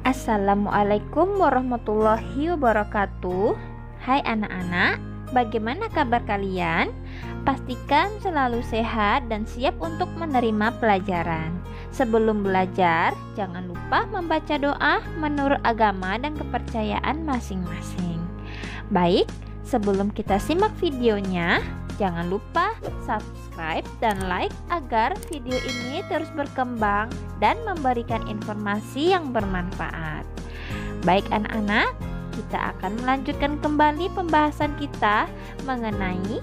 Assalamualaikum warahmatullahi wabarakatuh. Hai anak-anak, bagaimana kabar kalian? Pastikan selalu sehat dan siap untuk menerima pelajaran. Sebelum belajar, jangan lupa membaca doa menurut agama dan kepercayaan masing-masing. Baik, sebelum kita simak videonya, jangan lupa subscribe dan like agar video ini terus berkembang dan memberikan informasi yang bermanfaat. Baik anak-anak, kita akan melanjutkan kembali pembahasan kita mengenai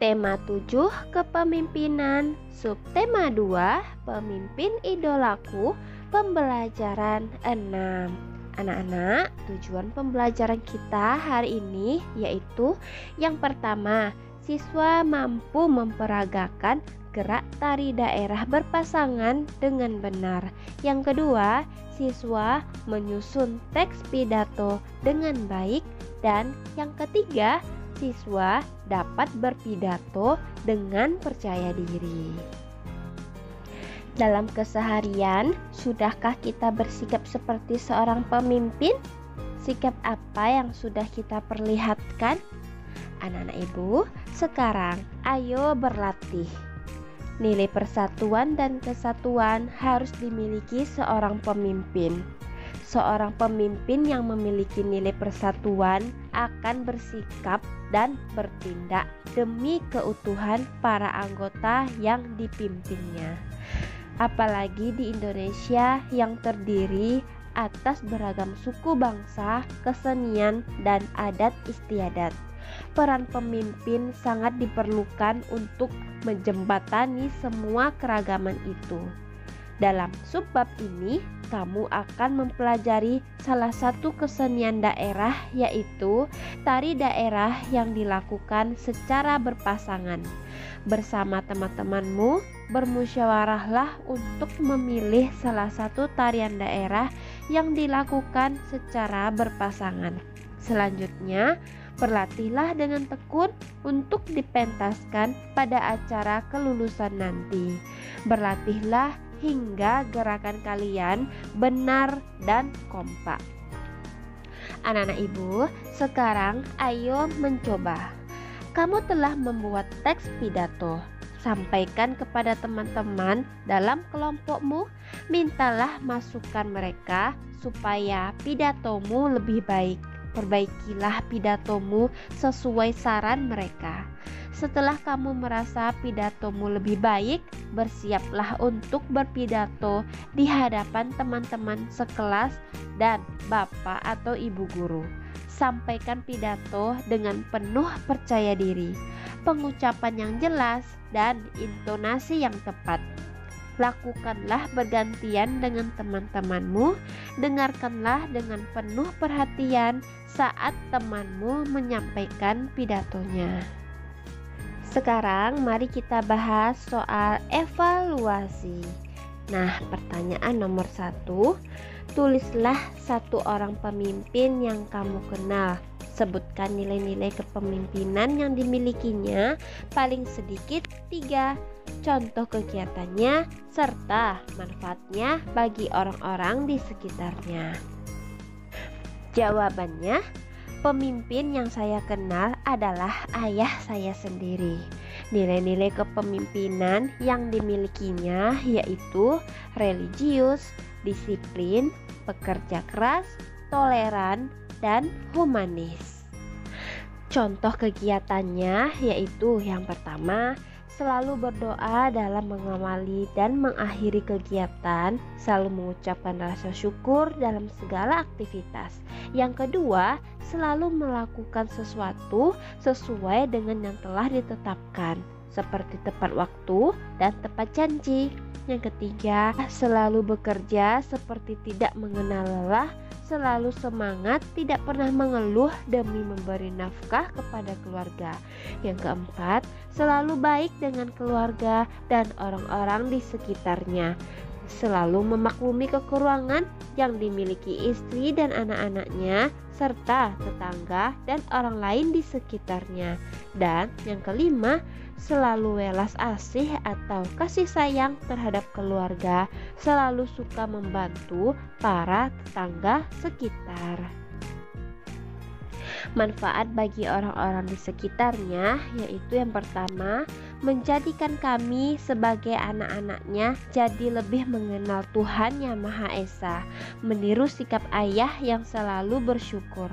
tema 7 kepemimpinan, subtema 2 pemimpin idolaku, pembelajaran 6. Anak-anak, tujuan pembelajaran kita hari ini yaitu yang pertama, siswa mampu memperagakan gerak tari daerah berpasangan dengan benar. Yang kedua, siswa menyusun teks pidato dengan baik. Dan yang ketiga, siswa dapat berpidato dengan percaya diri. Dalam keseharian, sudahkah kita bersikap seperti seorang pemimpin? Sikap apa yang sudah kita perlihatkan? Anak-anak ibu, sekarang ayo berlatih. Nilai persatuan dan kesatuan harus dimiliki seorang pemimpin. Seorang pemimpin yang memiliki nilai persatuan akan bersikap dan bertindak demi keutuhan para anggota yang dipimpinnya. Apalagi di Indonesia yang terdiri atas beragam suku bangsa, kesenian, dan adat istiadat. Peran pemimpin sangat diperlukan untuk menjembatani semua keragaman itu. Dalam subbab ini, kamu akan mempelajari salah satu kesenian daerah, yaitu tari daerah yang dilakukan secara berpasangan. Bersama teman-temanmu, bermusyawarahlah untuk memilih salah satu tarian daerah yang dilakukan secara berpasangan. Selanjutnya, berlatihlah dengan tekun untuk dipentaskan pada acara kelulusan nanti. Berlatihlah hingga gerakan kalian benar dan kompak. Anak-anak ibu, sekarang ayo mencoba. Kamu telah membuat teks pidato. Sampaikan kepada teman-teman dalam kelompokmu. Mintalah masukan mereka supaya pidatomu lebih baik. Perbaikilah pidatomu sesuai saran mereka. Setelah kamu merasa pidatomu lebih baik, bersiaplah untuk berpidato di hadapan teman-teman sekelas dan bapak atau ibu guru. Sampaikan pidato dengan penuh percaya diri, pengucapan yang jelas, dan intonasi yang tepat. Lakukanlah bergantian dengan teman-temanmu. Dengarkanlah dengan penuh perhatian saat temanmu menyampaikan pidatonya. Sekarang mari kita bahas soal evaluasi. Nah, pertanyaan nomor 1. Tulislah satu orang pemimpin yang kamu kenal. Sebutkan nilai-nilai kepemimpinan yang dimilikinya, paling sedikit 3. Contoh kegiatannya serta manfaatnya bagi orang-orang di sekitarnya. Jawabannya, pemimpin yang saya kenal adalah ayah saya sendiri. Nilai-nilai kepemimpinan yang dimilikinya yaitu religius, disiplin, pekerja keras, toleran, dan humanis. Contoh kegiatannya yaitu yang pertama, selalu berdoa dalam mengawali dan mengakhiri kegiatan, selalu mengucapkan rasa syukur dalam segala aktivitas. Yang kedua, selalu melakukan sesuatu sesuai dengan yang telah ditetapkan, seperti tepat waktu dan tepat janji. Yang ketiga, selalu bekerja seperti tidak mengenal lelah, selalu semangat, tidak pernah mengeluh demi memberi nafkah kepada keluarga. Yang keempat, selalu baik dengan keluarga dan orang-orang di sekitarnya, selalu memaklumi kekurangan yang dimiliki istri dan anak-anaknya, serta tetangga dan orang lain di sekitarnya. Dan yang kelima, selalu welas asih atau kasih sayang terhadap keluarga, selalu suka membantu para tetangga sekitar. Manfaat bagi orang-orang di sekitarnya yaitu yang pertama, menjadikan kami sebagai anak-anaknya jadi lebih mengenal Tuhan Yang Maha Esa, meniru sikap ayah yang selalu bersyukur.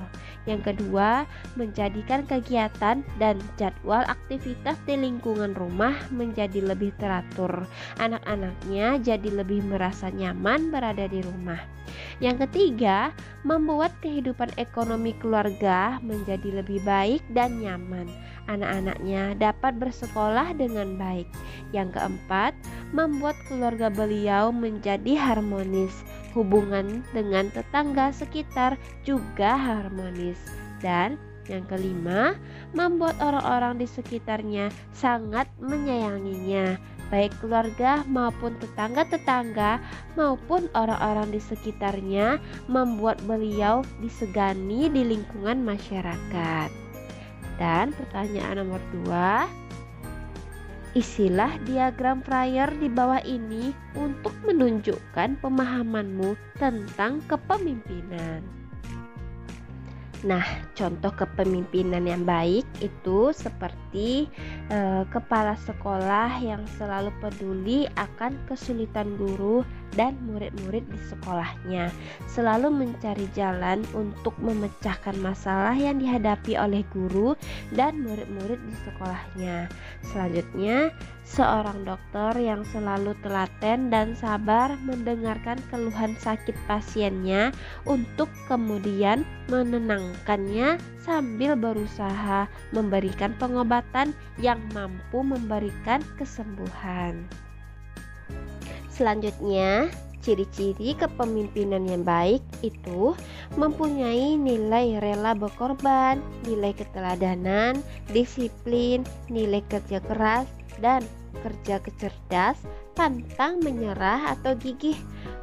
Yang kedua, menjadikan kegiatan dan jadwal aktivitas di lingkungan rumah menjadi lebih teratur. Anak-anaknya jadi lebih merasa nyaman berada di rumah. Yang ketiga, membuat kehidupan ekonomi keluarga menjadi lebih baik dan nyaman. Anak-anaknya dapat bersekolah dengan baik. Yang keempat, membuat keluarga beliau menjadi harmonis. Hubungan dengan tetangga sekitar juga harmonis. Dan yang kelima, membuat orang-orang di sekitarnya sangat menyayanginya, baik keluarga maupun tetangga-tetangga maupun orang-orang di sekitarnya, membuat beliau disegani di lingkungan masyarakat. Dan pertanyaan nomor 2, isilah diagram Fryer di bawah ini untuk menunjukkan pemahamanmu tentang kepemimpinan. Nah, contoh kepemimpinan yang baik itu seperti kepala sekolah yang selalu peduli akan kesulitan guru dan murid-murid di sekolahnya, selalu mencari jalan untuk memecahkan masalah yang dihadapi oleh guru dan murid-murid di sekolahnya. Selanjutnya, seorang dokter yang selalu telaten dan sabar mendengarkan keluhan sakit pasiennya untuk kemudian menenangkannya sambil berusaha memberikan pengobatan yang mampu memberikan kesembuhan. Selanjutnya, ciri-ciri kepemimpinan yang baik itu mempunyai nilai rela berkorban, nilai keteladanan, disiplin, nilai kerja keras, dan kerja cerdas, pantang menyerah atau gigih,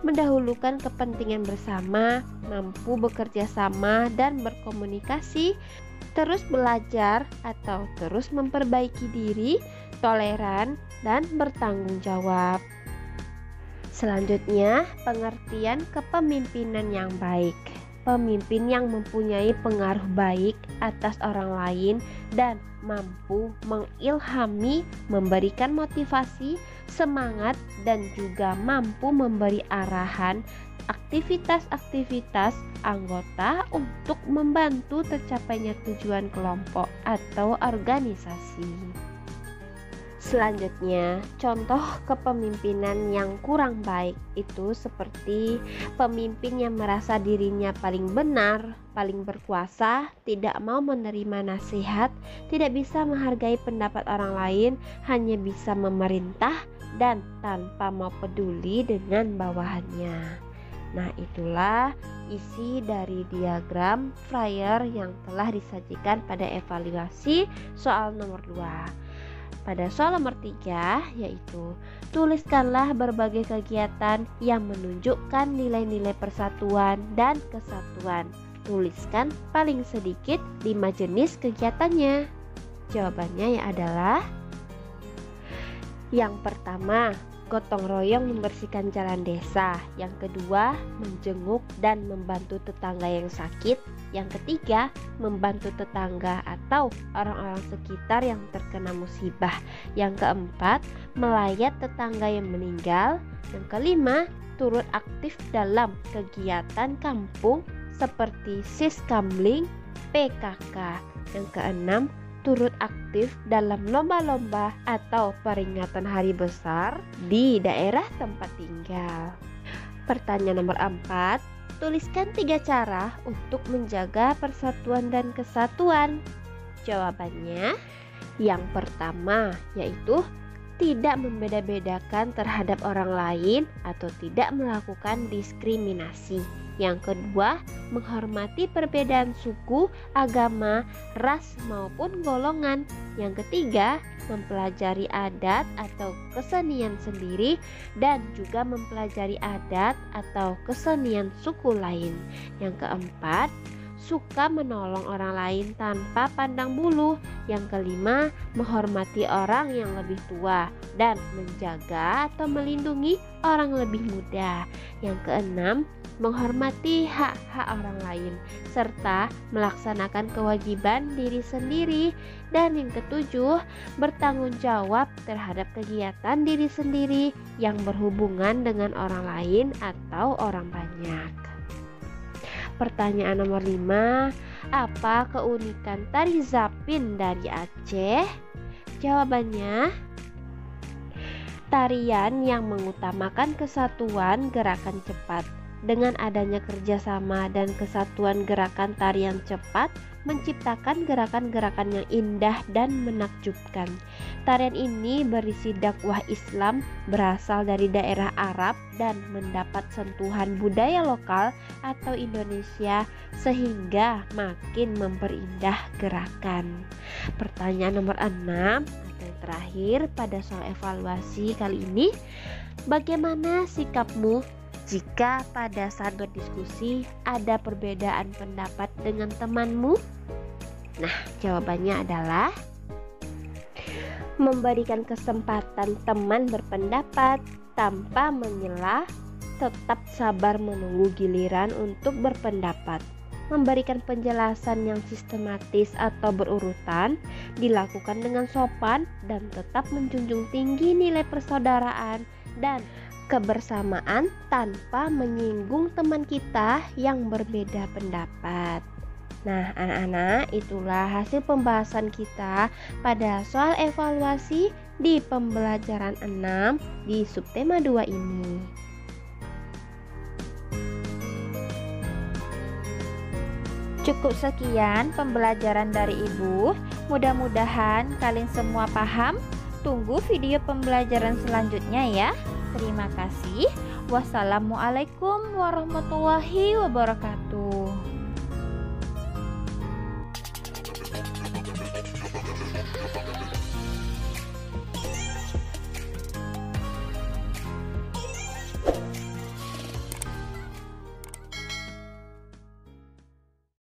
mendahulukan kepentingan bersama, mampu bekerja sama dan berkomunikasi, terus belajar atau terus memperbaiki diri, toleran, dan bertanggung jawab. Selanjutnya, pengertian kepemimpinan yang baik. Pemimpin yang mempunyai pengaruh baik atas orang lain dan mampu mengilhami, memberikan motivasi, semangat, dan juga mampu memberi arahan aktivitas-aktivitas anggota untuk membantu tercapainya tujuan kelompok atau organisasi. Selanjutnya, contoh kepemimpinan yang kurang baik itu seperti pemimpin yang merasa dirinya paling benar, paling berkuasa, tidak mau menerima nasihat, tidak bisa menghargai pendapat orang lain, hanya bisa memerintah dan tanpa mau peduli dengan bawahannya. Nah, itulah isi dari diagram Fryer yang telah disajikan pada evaluasi soal nomor 2. Pada soal nomor 3, yaitu tuliskanlah berbagai kegiatan yang menunjukkan nilai-nilai persatuan dan kesatuan. Tuliskan paling sedikit 5 jenis kegiatannya. Jawabannya adalah yang pertama, gotong royong membersihkan jalan desa. Yang kedua, menjenguk dan membantu tetangga yang sakit. Yang ketiga, membantu tetangga atau orang-orang sekitar yang terkena musibah. Yang keempat, melayat tetangga yang meninggal. Yang kelima, turut aktif dalam kegiatan kampung seperti Siskamling, PKK. Yang keenam, turut aktif dalam lomba-lomba atau peringatan hari besar di daerah tempat tinggal. Pertanyaan nomor 4, tuliskan 3 cara untuk menjaga persatuan dan kesatuan. Jawabannya, yang pertama yaitu tidak membeda-bedakan terhadap orang lain atau tidak melakukan diskriminasi. Yang kedua, menghormati perbedaan suku, agama, ras maupun golongan. Yang ketiga, mempelajari adat atau kesenian sendiri dan juga mempelajari adat atau kesenian suku lain. Yang keempat, suka menolong orang lain tanpa pandang bulu. Yang kelima, menghormati orang yang lebih tua dan menjaga atau melindungi orang lebih muda. Yang keenam, menghormati hak-hak orang lain serta melaksanakan kewajiban diri sendiri. Dan yang ketujuh, bertanggung jawab terhadap kegiatan diri sendiri yang berhubungan dengan orang lain atau orang banyak. Pertanyaan nomor 5, apa keunikan tari Zapin dari Aceh? Jawabannya, tarian yang mengutamakan kesatuan gerakan cepat. Dengan adanya kerjasama dan kesatuan gerakan tarian cepat menciptakan gerakan-gerakan yang indah dan menakjubkan. Tarian ini berisi dakwah Islam, berasal dari daerah Arab dan mendapat sentuhan budaya lokal atau Indonesia sehingga makin memperindah gerakan. Pertanyaan nomor 6 atau yang terakhir pada soal evaluasi kali ini, bagaimana sikapmu jika pada saat berdiskusi ada perbedaan pendapat dengan temanmu? Nah, jawabannya adalah memberikan kesempatan teman berpendapat tanpa menyela, tetap sabar menunggu giliran untuk berpendapat, memberikan penjelasan yang sistematis atau berurutan, dilakukan dengan sopan dan tetap menjunjung tinggi nilai persaudaraan dan kebersamaan tanpa menyinggung teman kita yang berbeda pendapat. Nah, anak-anak, itulah hasil pembahasan kita pada soal evaluasi di pembelajaran 6 di subtema 2 ini. Cukup sekian pembelajaran dari Ibu. Mudah-mudahan kalian semua paham. Tunggu video pembelajaran selanjutnya ya. Terima kasih. Wassalamualaikum warahmatullahi wabarakatuh.